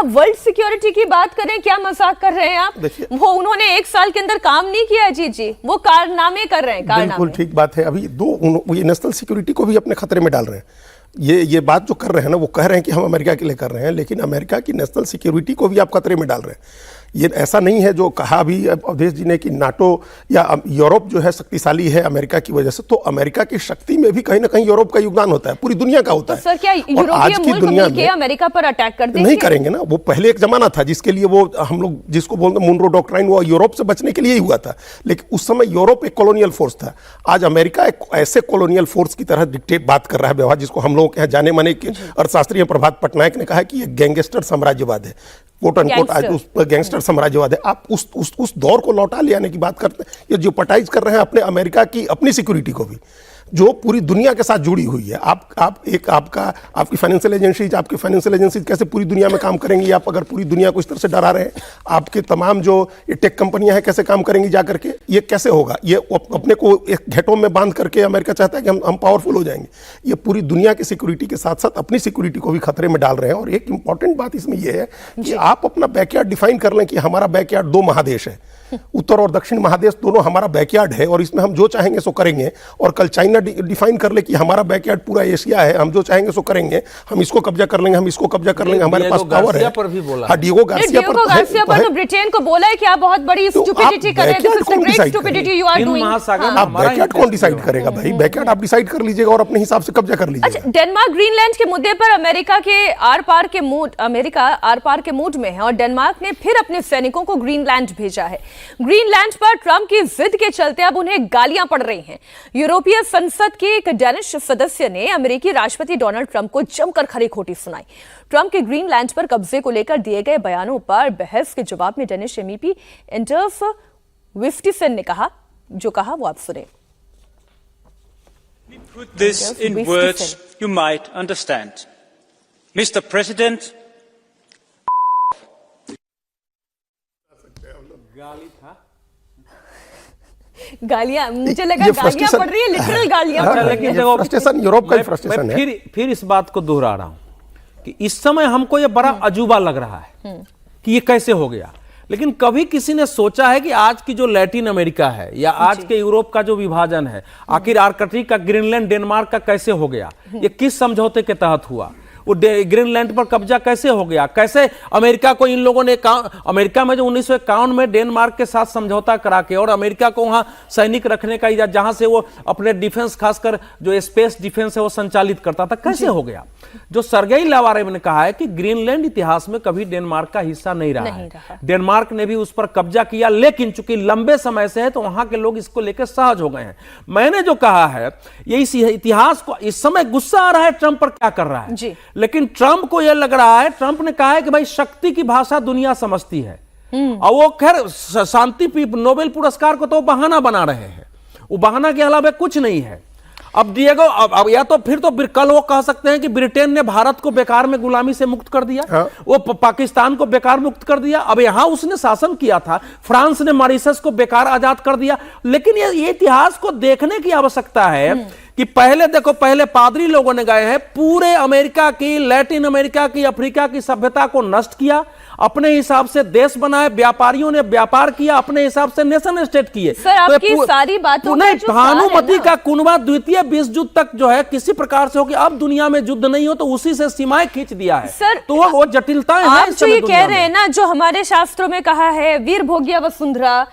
आप world security की बात करें, क्या मजाक कर रहे हैं आप? वो उन्होंने 1 साल के अंदर काम नहीं किया जी, वो कारनामे कर रहे हैं, कारनामे। बिल्कुल ठीक बात है। अभी ये नेशनल सिक्योरिटी को भी अपने खतरे में डाल रहे हैं। ये बात जो कर रहे हैं ना, वो कह रहे हैं कि हम अमेरिका के लिए कर रहे हैं, लेकिन अमेरिका की नेशनल सिक्योरिटी को भी आप खतरे में डाल रहे हैं। ये ऐसा नहीं है जो कहा अभी अवधेश जी ने कि नाटो या यूरोप जो है शक्तिशाली है अमेरिका की वजह से, तो अमेरिका की शक्ति में भी कहीं ना कहीं यूरोप का योगदान होता है, पूरी दुनिया का होता है। सर क्या आज की दुनिया में अमेरिका पर अटैक कर देंगे? नहीं करेंगे ना। वो पहले एक जमाना था जिसके लिए वो हम लोग जिसको बोलते हैं मुनरो डॉक्ट्राइन, वो यूरोप से बचने के लिए ही हुआ था, लेकिन उस समय यूरोप एक कॉलोनियल फोर्स था। आज अमेरिका एक ऐसे कॉलोनियल फोर्स की तरह डिक्टेट बात कर रहा है व्यवहार, जिसको हम लोग के यहाँ जाने माने अर्थशास्त्री प्रभात पटनायक ने कहा है कि ये गैंगस्टर साम्राज्यवाद है, कोट अनकोट। आज उस गैंगस्टर साम्राज्यवाद है। आप उस दौर को लौटा ले आने की बात करते हैं। ये जो पटाइज कर रहे हैं अपने अमेरिका की अपनी सिक्योरिटी को भी, जो पूरी दुनिया के साथ जुड़ी हुई है। आपकी फाइनेंशियल एजेंसीज, आपकी फाइनेंशियल एजेंसीज कैसे पूरी दुनिया में काम करेंगी? आप अगर पूरी दुनिया को इस तरह से डरा रहे हैं, आपके तमाम जो ये टेक कंपनियां हैं कैसे काम करेंगी जा करके? ये कैसे होगा? ये अपने को एक घेटों में बांध करके अमेरिका चाहता है कि हम पावरफुल हो जाएंगे। ये पूरी दुनिया की सिक्योरिटी के साथ साथ अपनी सिक्योरिटी को भी खतरे में डाल रहे हैं। और एक इंपॉर्टेंट बात इसमें यह है कि आप अपना बैकयार्ड डिफाइन कर लें कि हमारा बैकयार्ड 2 महादेश है, उत्तर और दक्षिण महादेश दोनों हमारा बैकयार्ड है, और इसमें हम जो चाहेंगे सो करेंगे। और कल चाइना डिफाइन कर ले कि हमारा बैकयार्ड पूरा एशिया है, हम जो चाहेंगे सो करेंगे, हम इसको कब्जा कर लेंगे, हम इसको कब्जा कर लेंगे, हमारे पास पावर है। हाँ, डिएगो गार्सिया पर तो ब्रिटेन को बोला है कि आप बहुत बड़ी स्टुपिडिटी कर रहे हैं। आप बैकयार्ड कौन डिसाइड करेगा भाई? बैकयार्ड आप डिसाइड कर लीजिएगा और अपने हिसाब से कब्जा कर लीजिएगा। अच्छा, डेनमार्क ग्रीनलैंड के मुद्दे पर अमेरिका आर पार के मूड में है, और डेनमार्क ने फिर अपने सैनिकों को ग्रीनलैंड भेजा है। ग्रीनलैंड पर ट्रंप की जिद के चलते अब उन्हें गालियां पड़ रही हैं। यूरोपीय संसद के एक डेनिश सदस्य ने अमेरिकी राष्ट्रपति डोनाल्ड ट्रंप को जमकर खरी खोटी सुनाई। ट्रंप के ग्रीनलैंड पर कब्जे को लेकर दिए गए बयानों पर बहस के जवाब में डेनिश MEP एंडर्स विस्टिसन ने जो कहा वो आप सुने। Put this in words you might understand. Mr. President, गालियां, मुझे लगा गालियां पड़ रही है, लिटरल गालियां। लेकिन फ्रस्ट्रेशन यूरोप का ही फ्रस्ट्रेशन है। फिर इस बात को दोहरा रहा हूं कि इस समय हमको ये बड़ा अजूबा लग रहा है कि ये कैसे हो गया, लेकिन कभी किसी ने सोचा है कि आज की जो लैटिन अमेरिका है या आज के यूरोप का जो विभाजन है, आखिर आर्कटिक का ग्रीनलैंड डेनमार्क का कैसे हो गया? ये किस समझौते के तहत हुआ? वो ग्रीनलैंड पर कब्जा कैसे हो गया? कैसे अमेरिका को इन लोगों ने अमेरिका में जो 1951 में डेनमार्क के साथ समझौता करा के और अमेरिका को वहां सैनिक रखने का इजाजत, जहां से वो अपने डिफेंस खासकर जो स्पेस डिफेंस है वो संचालित करता था, कैसे हो गया? जो सर्गेई लावारेव ने कहा है कि ग्रीनलैंड इतिहास में कभी डेनमार्क का हिस्सा नहीं रहा है। डेनमार्क ने भी उस पर कब्जा किया, लेकिन चूंकि लंबे समय से है तो वहां के लोग इसको लेकर सहज हो गए हैं। मैंने जो कहा है ये इस इतिहास को, इस समय गुस्सा आ रहा है ट्रंप पर क्या कर रहा है, लेकिन ट्रंप को यह लग रहा है, ट्रंप ने कहा है कि भाई शक्ति की भाषा दुनिया समझती है, और वो खैर शांति नोबेल पुरस्कार को तो बहाना बना रहे हैं, वो बहाना के अलावा कुछ नहीं है। अब डिएगो, अब या तो फिर तो कल वो कह सकते हैं कि ब्रिटेन ने भारत को बेकार में गुलामी से मुक्त कर दिया, वो पाकिस्तान को बेकार मुक्त कर दिया, अब यहां उसने शासन किया था, फ्रांस ने मॉरिशस को बेकार आजाद कर दिया। लेकिन ये इतिहास को देखने की आवश्यकता है कि पहले देखो, पहले पादरी लोगों ने गए हैं, पूरे अमेरिका की, लैटिन अमेरिका की, अफ्रीका की सभ्यता को नष्ट किया, अपने हिसाब से देश बनाए, व्यापारियों ने व्यापार किया, अपने हिसाब से नेशन स्टेट किए। सर, आपकी सारी बातों में भानुमति का कुनबा द्वितीय विश्व युद्ध तक जो है किसी प्रकार से हो कि अब दुनिया में युद्ध नहीं हो, तो उसी से सीमाएं खींच दिया है। सर, तो वो जटिलताएं हैं। आप जो ये कह रहे हैं ना, जो हमारे शास्त्रों में कहा है वीर भोग्य वसुंधरा,